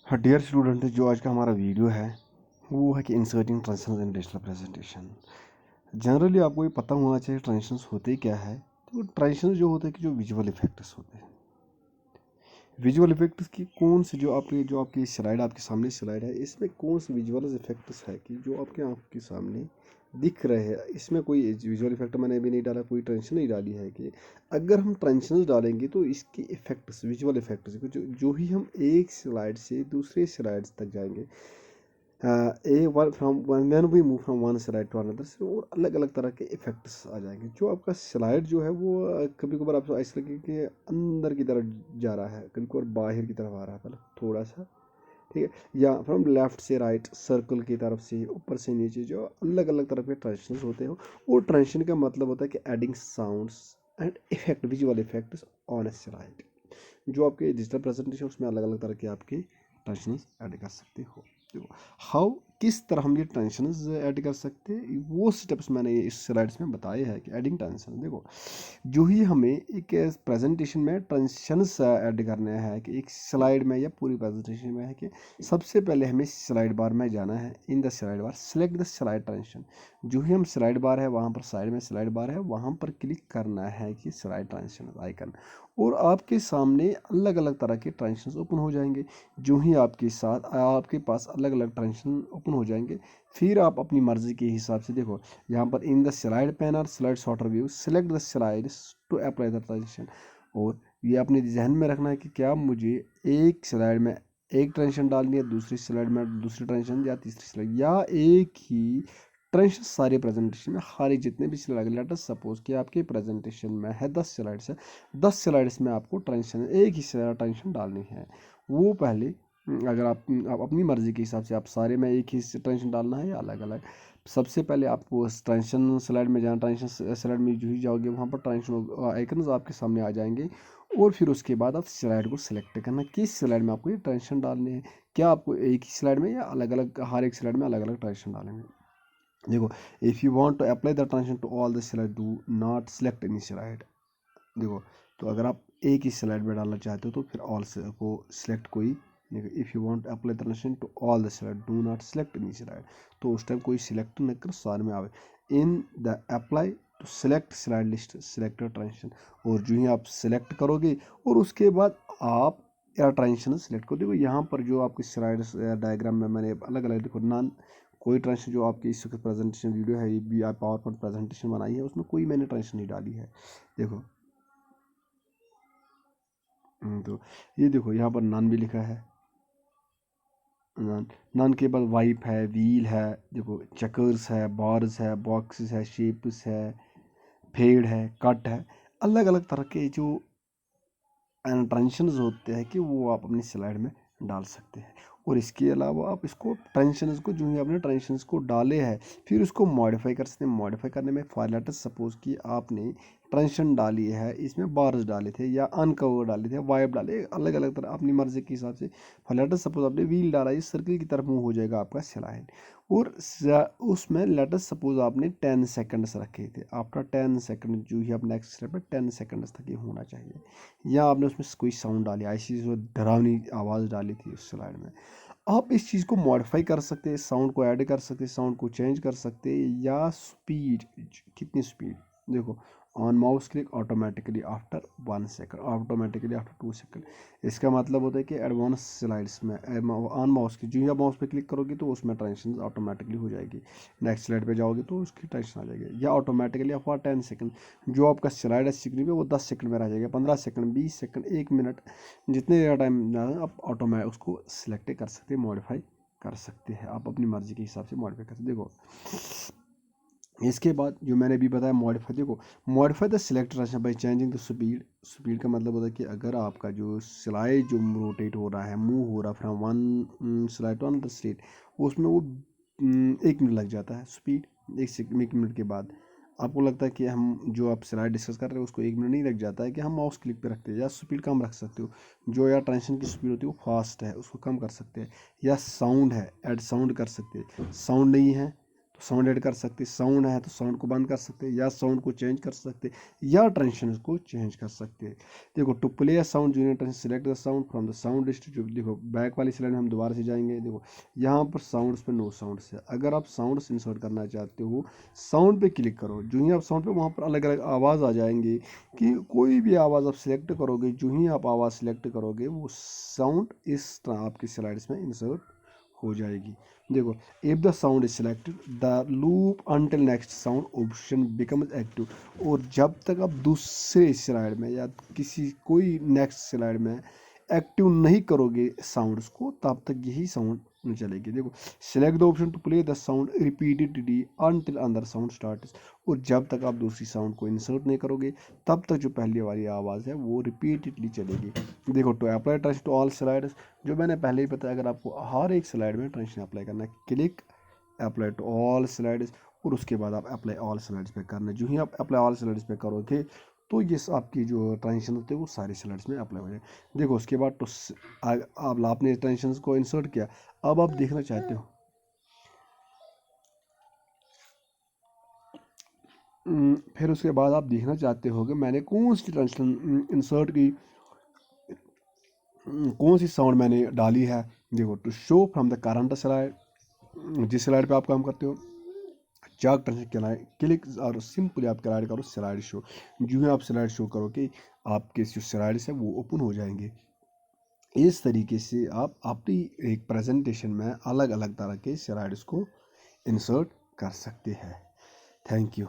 हाँ dear student, जो आज का हमारा वीडियो है वो है कि इंसर्टिंग ट्रांजिशंस इन डिजिटल प्रेजेंटेशन। जनरली आपको ये पता होना चाहिए ट्रांजिशंस होते क्या है। तो ट्रांजिशंस जो होते हैं कि जो विजुअल इफेक्ट्स होते हैं, विजुअल इफेक्ट्स की कौन से जो आपकी स्लाइड, आपके सामने स्लाइड है, इसमें कौन से विजुअल इफेक्ट्स है कि जो आपके आँख के सामने दिख रहे हैं। इसमें कोई विजुअल इफेक्ट मैंने अभी नहीं डाला, कोई ट्रांजिशन नहीं डाली है कि अगर हम ट्रांजिशंस डालेंगे तो इसके इफेक्ट्स, विजुअल इफेक्ट्स जो ही हम एक स्लाइड से दूसरे स्लाइड्स तक जाएंगे, a one from one man we move from one slide to another से, और अलग अलग तरह के इफेक्ट्स आ जाएंगे। जो आपका स्लाइड जो है वो कभी कभार आपको ऐसा लगे कि अंदर की तरफ जा रहा है, कभी कभार बाहर की तरफ आ रहा है, मतलब थोड़ा सा, ठीक है, या फ्रॉम लेफ्ट से राइट, सर्कल की तरफ से ऊपर से नीचे, जो अलग अलग तरह के ट्रांजिशंस होते हैं। और ट्रांजिशन का मतलब होता है कि adding sounds and effect, visual effects on A slide. जो आपके डिजिटल प्रेजेंटेशन उसमें अलग अलग तरह के आपके ट्रांजिशंस ऐड कर सकते हो। देखो हाउ, किस तरह हम ये ट्रांजिशंस ऐड कर सकते हैं, वो स्टेप्स मैंने इस स्लाइड्स में बताए हैं कि एडिंग ट्रांजिशन। देखो जो ही हमें एक प्रेजेंटेशन में ट्रांजिशंस ऐड करने हैं कि एक स्लाइड में या पूरी प्रेजेंटेशन में है कि सबसे पहले हमें स्लाइड बार में जाना है। इन the slide bar select the slide transition. जो ही हम स्लाइड बार है वहाँ पर साइड में स्लाइड बार है, वहाँ पर क्लिक करना है कि स्लाइड ट्रांजिशन आइकन, और आपके सामने अलग अलग तरह के ट्रांजिशंस ओपन हो जाएंगे। जो ही आपके पास अलग अलग ट्रांजिशन ओपन हो जाएंगे, फिर आप अपनी मर्जी के हिसाब से, देखो यहाँ पर इन द स्लाइड पैन और slide sorter view select the slides to apply the transition. और ये अपने जहन में रखना है कि क्या मुझे एक स्लाइड में एक ट्रांजिशन डालनी है, दूसरी स्लाइड में दूसरी ट्रांजिशन, या तीसरी स्लाइड, या एक ही ट्रांजिशन सारे प्रेजेंटेशन में, हर एक जितने भी स्लाइड, लेट अस सपोज कि आपके प्रेजेंटेशन में है 10 स्लाइड्स है, 10 स्लाइड्स में आपको ट्रांजिशन एक ही ट्रांजिशन डालनी है। वो पहले अगर आप अपनी मर्जी के हिसाब से, आप सारे में एक ही ट्रांजिशन डालना है या अलग अलग, सबसे पहले आपको ट्रांजिशन स्लाइड में जाना। ट्रांजिशन स्लाइड में जो ही जाओगे वहाँ पर ट्रांजिशन आइकन्स आपके सामने आ जाएंगे, और फिर उसके बाद आप स्लाइड को सिलेक्ट करना, किस स्लाइड में आपको ये ट्रांजिशन डालने हैं। क्या आपको एक ही स्लाइड में या अलग अलग, हर एक स्लाइड में अलग अलग ट्रांजिशन डालेंगे। देखो if you want to apply the transition to all the slide, do not select any slide. देखो तो अगर आप एक ही स्लाइड में डालना चाहते हो तो फिर ऑल को सिलेक्ट कोई। If you want apply the transition to all the slide, do not select any slide, तो उस टाइम कोई सिलेक्ट न कर, सारे में आवे। In the apply to select slide list select transition, और जो ही आप सिलेक्ट करोगे और उसके बाद आप या ट्रांजिशन सिलेक्ट करो। देखो यहाँ पर जो आपकी स्लाइड डायग्राम में मैंने अलग अलग, देखो नॉन, कोई ट्रांजिशन जो आपकी इस प्रेजेंटेशन वीडियो है, ये भी आप पावर पॉइंट प्रेजेंटेशन बनाई है, उसमें कोई मैंने ट्रांजिशन नहीं डाली है। देखो तो ये देखो यहाँ पर नन भी लिखा है, नन, नन के बाद वाइप है, व्हील है, देखो चेकर्स है, बार्स है, बॉक्सेस है, शेप्स है, फेड है, कट है, अलग अलग तरह के जो ट्रांजिशंस होते हैं कि वो आप अपनी स्लाइड में डाल सकते हैं। और इसके अलावा आप इसको ट्रांजिशंस को, जो ही आपने ट्रांजिशंस को डाले हैं, फिर उसको मॉडिफाई कर सकते हैं। मॉडिफाई करने में फॉर लेटर सपोज कि आपने ट्रांजिशन डाली है, इसमें बार्स डाले थे या अनकवर डाले थे, वाइप डाले, अलग अलग तरह अपनी मर्जी के हिसाब से। फॉर लेटर सपोज आपने व्हील डाला, इस सर्कल की तरफ मूव हो जाएगा आपका स्लाइड। और उसमें लेटर सपोज आपने 10 सेकंड्स रखे थे, आफ्टर 10 सेकंड जो ही आप नेक्स्ट स्टेप पे 10 सेकंड्स तक ये होना चाहिए। या आपने उसमें कोई साउंड डाली, ऐसी जो डरावनी आवाज़ डाली थी उस स्लाइड में, आप इस चीज़ को मॉडिफाई कर सकते हैं, साउंड को ऐड कर सकते हैं, साउंड को चेंज कर सकते हैं, या स्पीड, कितनी स्पीड। देखो on mouse click automatically after 1 second, automatically after 2 second. इसका मतलब होता है कि एडवांस स्लाइड्स में ऑन माउस की, जो ही आप माउस पे क्लिक करोगे तो उसमें ट्रांजिशन ऑटोमेटिकली हो जाएगी। नेक्स्ट स्लाइड पे जाओगे तो उसकी ट्रांजिशन आ जाएगी, या ऑटोमेटिकली फॉर 10 सेकंड। जो आपका स्लाइड है स्क्रीन पे वो 10 सेकंड में रह जाएगा, 15 सेकंड, 20 सेकंड, 1 मिनट, जितने ज़्यादा टाइम आप ऑटोमेटिक उसको सिलेक्ट कर सकते हैं, मॉडिफाई कर सकते हैं, आप अपनी मर्जी के हिसाब से मॉडिफाई कर सकते हैं। देखो इसके बाद जो मैंने भी बताया मॉडिफाई, देखो modify the select transition by changing the speed. Speed का मतलब होता है कि अगर आपका जो स्लाइड जो रोटेट हो रहा है, मूव हो रहा है from one slide to another slide, उसमें वो 1 मिनट लग जाता है स्पीड। 1 मिनट के बाद आपको लगता है कि हम जो आप स्लाइड डिस्कस कर रहे हो उसको 1 मिनट नहीं लग जाता है, कि हम माउस क्लिक पे रखते हैं, या स्पीड कम रख सकते हो। जो या ट्रांजिशन की स्पीड होती है वो फास्ट है, उसको कम कर सकते हैं। या साउंड है, ऐड साउंड कर सकते हैं। साउंड नहीं है तो साउंड ऐड कर सकते, साउंड है तो साउंड को बंद कर सकते, या साउंड को चेंज कर सकते, या ट्रांजिशन को चेंज कर सकते। देखो टू प्ले अ साउंड जूनियर transition select the sound from the sound list. देखो बैक वाली स्लाइड में हम दोबारा से जाएंगे। देखो यहाँ पर साउंड्स पे नो साउंड्स है। अगर आप साउंड्स इंसर्ट करना चाहते हो, साउंड पे क्लिक करो। जो ही आप साउंड पे, वहाँ पर अलग अलग आवाज़ आ जाएंगे कि कोई भी आवाज़ आप सिलेक्ट करोगे, जो ही आप आवाज़ सिलेक्ट करोगे वो साउंड इस तरह आपकी स्लाइड्स में इंसर्ट हो जाएगी। देखो if the sound is selected the loop until next sound option becomes active. और जब तक आप दूसरे स्लाइड में या किसी कोई नेक्स्ट स्लाइड में एक्टिव नहीं करोगे साउंड्स को, तब तक यही साउंड चलेगी। देखो select the option to play the sound repeatedly until another sound starts. और जब तक आप दूसरी साउंड को इंसर्ट नहीं करोगे, तब तक जो पहली वाली आवाज़ है वो रिपीटेडली चलेगी। देखो to apply transition to all slides, जो मैंने पहले ही बताया, अगर आपको हर एक स्लाइड में ट्रांजिशन अप्लाई करना है, click apply to all slides, और उसके बाद आप अप्लाई ऑल स्लाइड्स पे करना है। जो ही आप अप्लाई ऑल स्लाइड्स पे करोगे तो ये आपकी जो ट्रांजिशन होते हैं वो सारे स्लाइड्स में अप्लाई हो जाए। देखो उसके बाद तो अब आपने ट्रांजिशन को इंसर्ट किया, अब आप देखना चाहते हो फिर उसके बाद आप देखना चाहते हो कि मैंने कौन सी ट्रांजिशन इंसर्ट की, कौन सी साउंड मैंने डाली है। देखो to show from the current slide, जिस स्लाइड पे आप काम करते हो, चाक ट्रांजिशन क्लिक और सिंपली आप स्लाइड करो स्लाइड शो। जो ही आप स्लाइड शो करोगे, आपके जो स्लाइड्स है वो ओपन हो जाएंगे। इस तरीके से आप अपनी एक प्रेजेंटेशन में अलग अलग तरह के स्लाइड्स को इंसर्ट कर सकते हैं। Thank you.